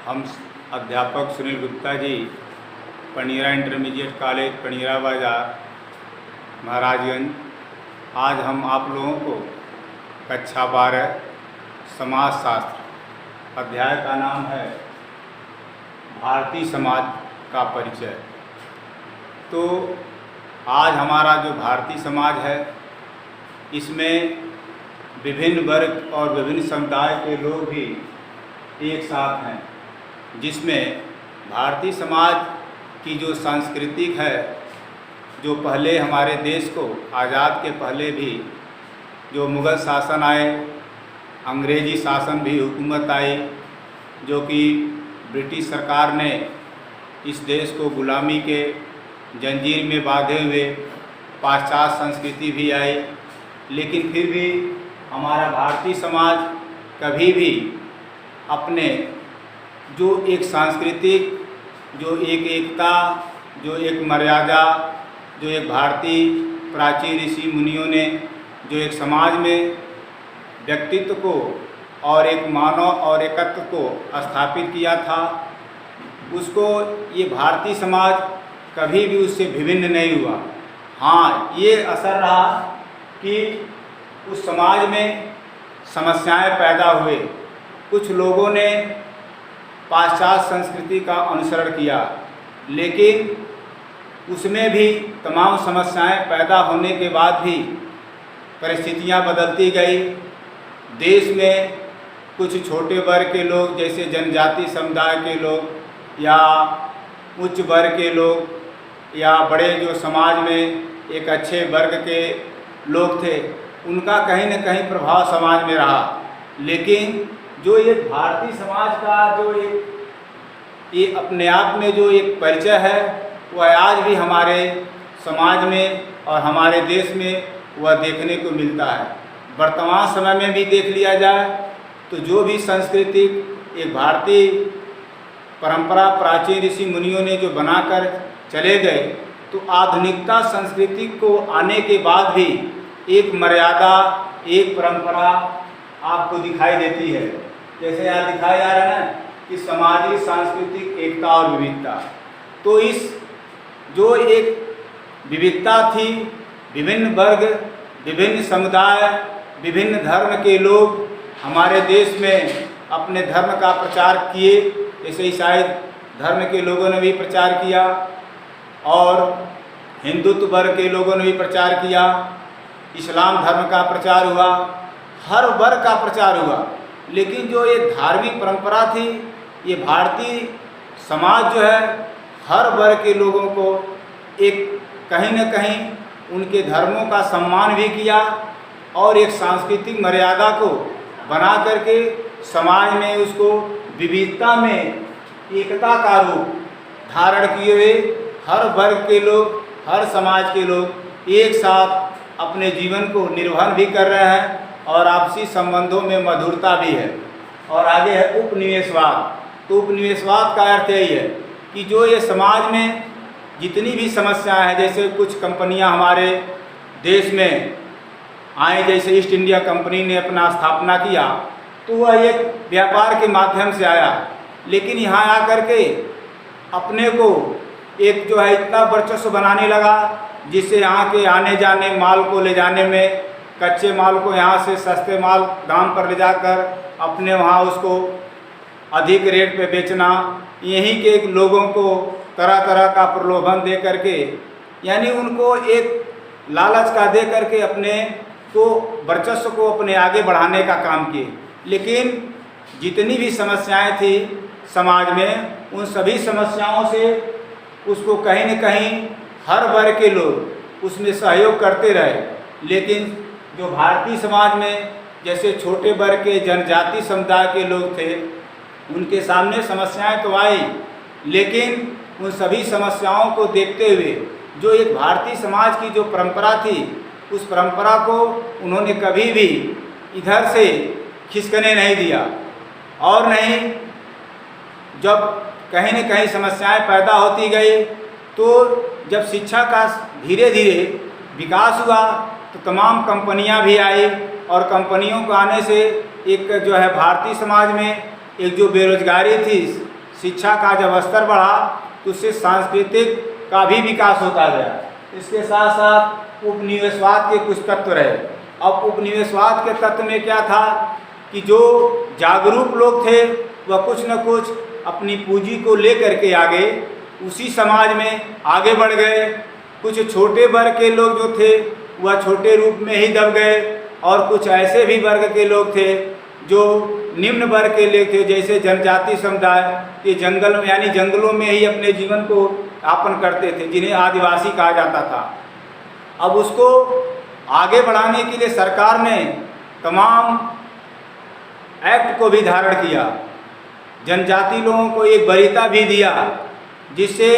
हम अध्यापक Sunil Gupta ji, पनीरा intermediate college, पनीरा बाज़ार, महाराजगंज। आज हम आप लोगों को कक्षा 12 समाजशास्त्र अध्याय का नाम है भारतीय समाज का परिचय। तो आज हमारा जो भारतीय समाज है, इसमें विभिन्न वर्ग और विभिन्न समुदाय के लोग भी एक साथ हैं, जिसमें भारतीय समाज की जो सांस्कृतिक है, जो पहले हमारे देश को आज़ाद के पहले भी जो मुग़ल शासन आए, अंग्रेज़ी शासन भी हुकूमत आई, जो कि ब्रिटिश सरकार ने इस देश को गुलामी के जंजीर में बांधे हुए, पाश्चात्य संस्कृति भी आई, लेकिन फिर भी हमारा भारतीय समाज कभी भी अपने जो एक सांस्कृतिक, जो एक एकता, जो एक मर्यादा, जो एक भारतीय प्राचीन ऋषि मुनियों ने जो एक समाज में व्यक्तित्व को और एक मानव और एकत्व को स्थापित किया था, उसको ये भारतीय समाज कभी भी उससे विभिन्न नहीं हुआ। हाँ, ये असर रहा कि उस समाज में समस्याएं पैदा हुए। कुछ लोगों ने पाश्चात्य संस्कृति का अनुसरण किया, लेकिन उसमें भी तमाम समस्याएं पैदा होने के बाद भी परिस्थितियां बदलती गई। देश में कुछ छोटे वर्ग के लोग, जैसे जनजाति समुदाय के लोग या उच्च वर्ग के लोग या बड़े जो समाज में एक अच्छे वर्ग के लोग थे, उनका कहीं न कहीं प्रभाव समाज में रहा। लेकिन जो ये भारतीय समाज का जो ये अपने आप में जो एक परिचय है, वह आज भी हमारे समाज में और हमारे देश में वह देखने को मिलता है। वर्तमान समय में भी देख लिया जाए तो जो भी सांस्कृतिक एक भारतीय परंपरा प्राचीन ऋषि मुनियों ने जो बनाकर चले गए, तो आधुनिकता संस्कृति को आने के बाद भी एक मर्यादा, एक परंपरा आपको दिखाई देती है। जैसे यहाँ दिखाया जा रहा है ना कि सामाजिक सांस्कृतिक एकता और विविधता। तो इस जो एक विविधता थी, विभिन्न वर्ग, विभिन्न समुदाय, विभिन्न धर्म के लोग हमारे देश में अपने धर्म का प्रचार किए। जैसे ईसाई धर्म के लोगों ने भी प्रचार किया और हिंदुत्व वर्ग के लोगों ने भी प्रचार किया, इस्लाम धर्म का प्रचार हुआ, हर वर्ग का प्रचार हुआ। लेकिन जो ये धार्मिक परंपरा थी, ये भारतीय समाज जो है हर वर्ग के लोगों को एक कहीं न कहीं उनके धर्मों का सम्मान भी किया और एक सांस्कृतिक मर्यादा को बना करके समाज में उसको विविधता में एकता का रूप धारण किए हुए हर वर्ग के लोग, हर समाज के लोग एक साथ अपने जीवन को निर्वहन भी कर रहे हैं और आपसी संबंधों में मधुरता भी है। और आगे है उपनिवेशवाद। तो उपनिवेशवाद का अर्थ यही है कि जो ये समाज में जितनी भी समस्याएं हैं, जैसे कुछ कंपनियां हमारे देश में आए, जैसे ईस्ट इंडिया कंपनी ने अपना स्थापना किया, तो वह एक व्यापार के माध्यम से आया, लेकिन यहाँ आकर के अपने को एक जो है इतना वर्चस्व बनाने लगा, जिससे यहाँ के आने जाने माल को ले जाने में, कच्चे माल को यहाँ से सस्ते माल दाम पर ले जाकर अपने वहाँ उसको अधिक रेट पे बेचना, यहीं के लोगों को तरह तरह का प्रलोभन दे करके, यानी उनको एक लालच का दे करके अपने को वर्चस्व को अपने आगे बढ़ाने का काम किए। लेकिन जितनी भी समस्याएं थी समाज में, उन सभी समस्याओं से उसको कहीं न कहीं हर वर्ग के लोग उसमें सहयोग करते रहे। लेकिन जो भारतीय समाज में जैसे छोटे वर्ग के जनजाति समुदाय के लोग थे, उनके सामने समस्याएं तो आई, लेकिन उन सभी समस्याओं को देखते हुए जो एक भारतीय समाज की जो परंपरा थी, उस परंपरा को उन्होंने कभी भी इधर से खिसकने नहीं दिया। और नहीं, जब कहीं न कहीं समस्याएं पैदा होती गई, तो जब शिक्षा का धीरे धीरे विकास हुआ, तो तमाम कंपनियां भी आई और कंपनियों को आने से एक जो है भारतीय समाज में एक जो बेरोजगारी थी शिक्षा का जब स्तर बढ़ा तो उससे सांस्कृतिक का भी विकास होता गया। इसके साथ साथ उपनिवेशवाद के कुछ तत्व रहे। अब उपनिवेशवाद के तत्व में क्या था कि जो जागरूक लोग थे वह कुछ न कुछ अपनी पूंजी को लेकर के आगे उसी समाज में आगे बढ़ गए। कुछ छोटे वर्ग के लोग जो थे वह छोटे रूप में ही दब गए, और कुछ ऐसे भी वर्ग के लोग थे जो निम्न वर्ग के लोग थे, जैसे जनजाति समुदाय के जंगल में यानी जंगलों में ही अपने जीवन को यापन करते थे, जिन्हें आदिवासी कहा जाता था। अब उसको आगे बढ़ाने के लिए सरकार ने तमाम एक्ट को भी धारण किया, जनजाति लोगों को एक वरीयता भी दिया, जिससे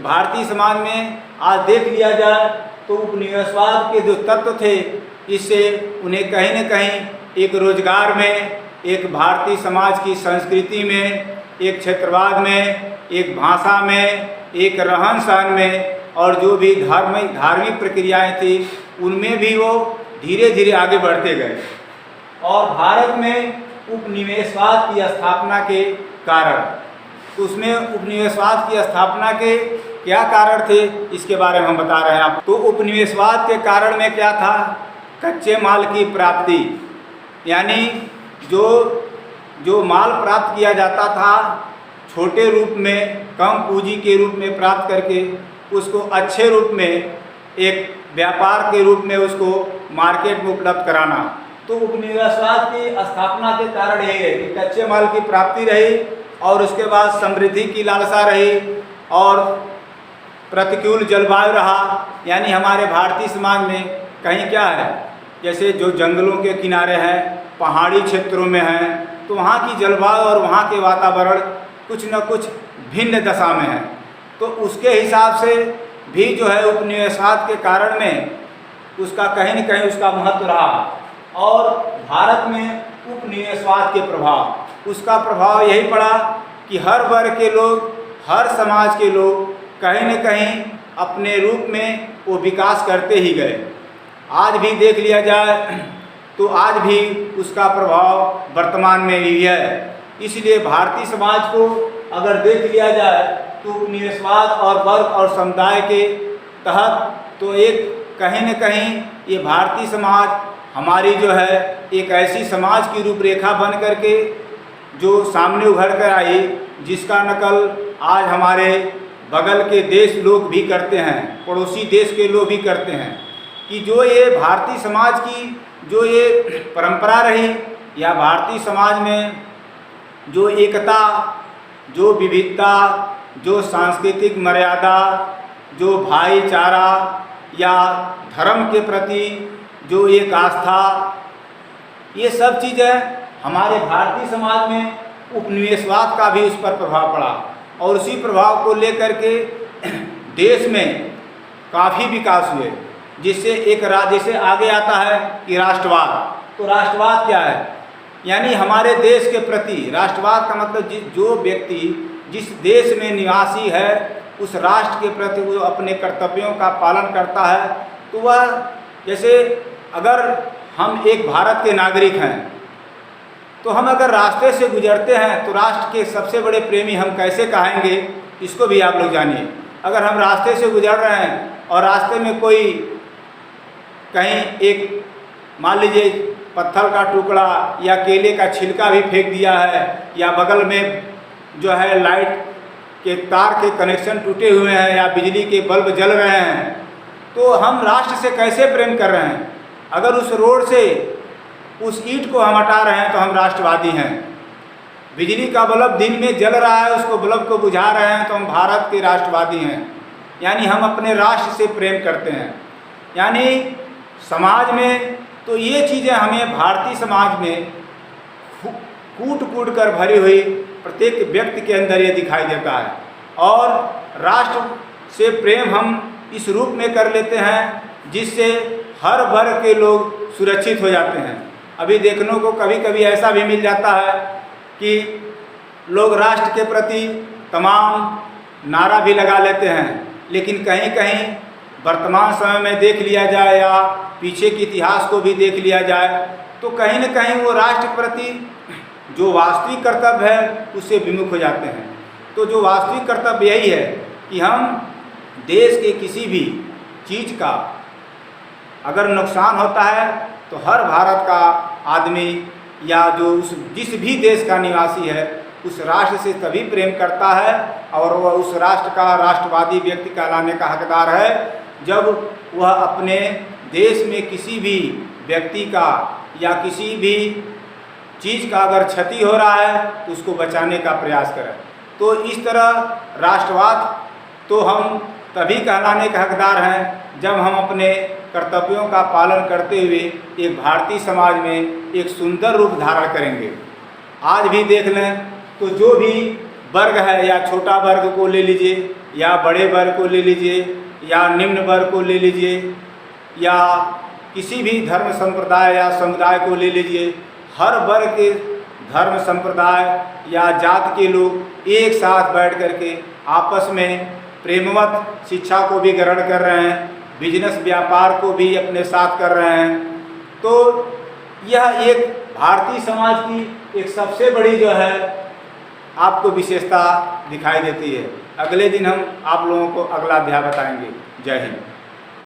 भारतीय समाज में आज देख लिया जाए तो उपनिवेशवाद के जो तत्व थे इससे उन्हें कहीं न कहीं एक रोजगार में, एक भारतीय समाज की संस्कृति में, एक क्षेत्रवाद में, एक भाषा में, एक रहन सहन में, और जो भी धार्मिक प्रक्रियाएं थी उनमें भी वो धीरे धीरे आगे बढ़ते गए। और भारत में उपनिवेशवाद की स्थापना के कारण, उसमें उपनिवेशवाद की स्थापना के क्या कारण थे इसके बारे में हम बता रहे हैं आप। तो उपनिवेशवाद के कारण में क्या था, कच्चे माल की प्राप्ति, यानी जो माल प्राप्त किया जाता था छोटे रूप में, कम पूंजी के रूप में प्राप्त करके उसको अच्छे रूप में एक व्यापार के रूप में उसको मार्केट में उपलब्ध कराना। तो उपनिवेशवाद की स्थापना के कारण यही है कि कच्चे माल की प्राप्ति रही, और उसके बाद समृद्धि की लालसा रही, और प्रतिकूल जलवायु रहा। यानी हमारे भारतीय समाज में कहीं क्या है, जैसे जो जंगलों के किनारे हैं, पहाड़ी क्षेत्रों में हैं, तो वहाँ की जलवायु और वहाँ के वातावरण कुछ न कुछ भिन्न दशा में है। तो उसके हिसाब से भी जो है उपनिवेशवाद के कारण में उसका कहीं न कहीं उसका महत्व रहा। और भारत में उपनिवेशवाद के प्रभाव, उसका प्रभाव यही पड़ा कि हर वर्ग के लोग, हर समाज के लोग कहीं न कहीं अपने रूप में वो विकास करते ही गए। आज भी देख लिया जाए तो आज भी उसका प्रभाव वर्तमान में भी है। इसलिए भारतीय समाज को अगर देख लिया जाए तो उपनिवेशवाद और वर्ग और समुदाय के तहत तो एक कहीं न कहीं ये भारतीय समाज हमारी जो है एक ऐसी समाज की रूपरेखा बन करके जो सामने उभर कर आई, जिसका नकल आज हमारे बगल के देश लोग भी करते हैं, पड़ोसी देश के लोग भी करते हैं, कि जो ये भारतीय समाज की जो ये परंपरा रही, या भारतीय समाज में जो एकता, जो विविधता, जो सांस्कृतिक मर्यादा, जो भाईचारा या धर्म के प्रति जो एक आस्था, ये सब चीज़ें हमारे भारतीय समाज में उपनिवेशवाद का भी उस पर प्रभाव पड़ा, और उसी प्रभाव को लेकर के देश में काफ़ी विकास हुए, जिससे एक जैसे आगे आता है कि राष्ट्रवाद। तो राष्ट्रवाद क्या है, यानी हमारे देश के प्रति राष्ट्रवाद का मतलब जो व्यक्ति जिस देश में निवासी है उस राष्ट्र के प्रति वो अपने कर्तव्यों का पालन करता है। तो वह जैसे अगर हम एक भारत के नागरिक हैं तो हम अगर रास्ते से गुजरते हैं तो राष्ट्र के सबसे बड़े प्रेमी हम कैसे कहेंगे, इसको भी आप लोग जानिए। अगर हम रास्ते से गुजर रहे हैं और रास्ते में कोई कहीं एक मान लीजिए पत्थर का टुकड़ा या केले का छिलका भी फेंक दिया है, या बगल में जो है लाइट के तार के कनेक्शन टूटे हुए हैं या बिजली के बल्ब जल रहे हैं, तो हम राष्ट्र से कैसे प्रेम कर रहे हैं। अगर उस रोड से उस ईंट को हम हटा रहे हैं तो हम राष्ट्रवादी हैं। बिजली का बल्ब दिन में जल रहा है, उसको बल्ब को बुझा रहे हैं तो हम भारत के राष्ट्रवादी हैं, यानी हम अपने राष्ट्र से प्रेम करते हैं। यानी समाज में तो ये चीज़ें हमें भारतीय समाज में कूट कूट कर भरी हुई प्रत्येक व्यक्ति के अंदर ये दिखाई देता है, और राष्ट्र से प्रेम हम इस रूप में कर लेते हैं जिससे हर वर्ग के लोग सुरक्षित हो जाते हैं। अभी देखने को कभी कभी ऐसा भी मिल जाता है कि लोग राष्ट्र के प्रति तमाम नारा भी लगा लेते हैं, लेकिन कहीं कहीं वर्तमान समय में देख लिया जाए या पीछे के इतिहास को भी देख लिया जाए तो कहीं न कहीं वो राष्ट्र के प्रति जो वास्तविक कर्तव्य है उससे विमुख हो जाते हैं। तो जो वास्तविक कर्तव्य यही है कि हम देश के किसी भी चीज़ का अगर नुकसान होता है तो हर भारत का आदमी या जो जिस भी देश का निवासी है उस राष्ट्र से तभी प्रेम करता है और वह उस राष्ट्र का राष्ट्रवादी व्यक्ति कहलाने का हकदार है जब वह अपने देश में किसी भी व्यक्ति का या किसी भी चीज़ का अगर क्षति हो रहा है तो उसको बचाने का प्रयास करें। तो इस तरह राष्ट्रवाद तो हम तभी कहलाने के हकदार हैं जब हम अपने कर्तव्यों का पालन करते हुए एक भारतीय समाज में एक सुंदर रूप धारण करेंगे। आज भी देख लें तो जो भी वर्ग है, या छोटा वर्ग को ले लीजिए या बड़े वर्ग को ले लीजिए या निम्न वर्ग को ले लीजिए या किसी भी धर्म संप्रदाय या समुदाय को ले लीजिए, हर वर्ग के धर्म संप्रदाय या जात के लोग एक साथ बैठ करके आपस में प्रेमवत शिक्षा को भी ग्रहण कर रहे हैं, बिजनेस व्यापार को भी अपने साथ कर रहे हैं। तो यह एक भारतीय समाज की एक सबसे बड़ी जो है आपको विशेषता दिखाई देती है। अगले दिन हम आप लोगों को अगला अध्याय बताएंगे। जय हिंद।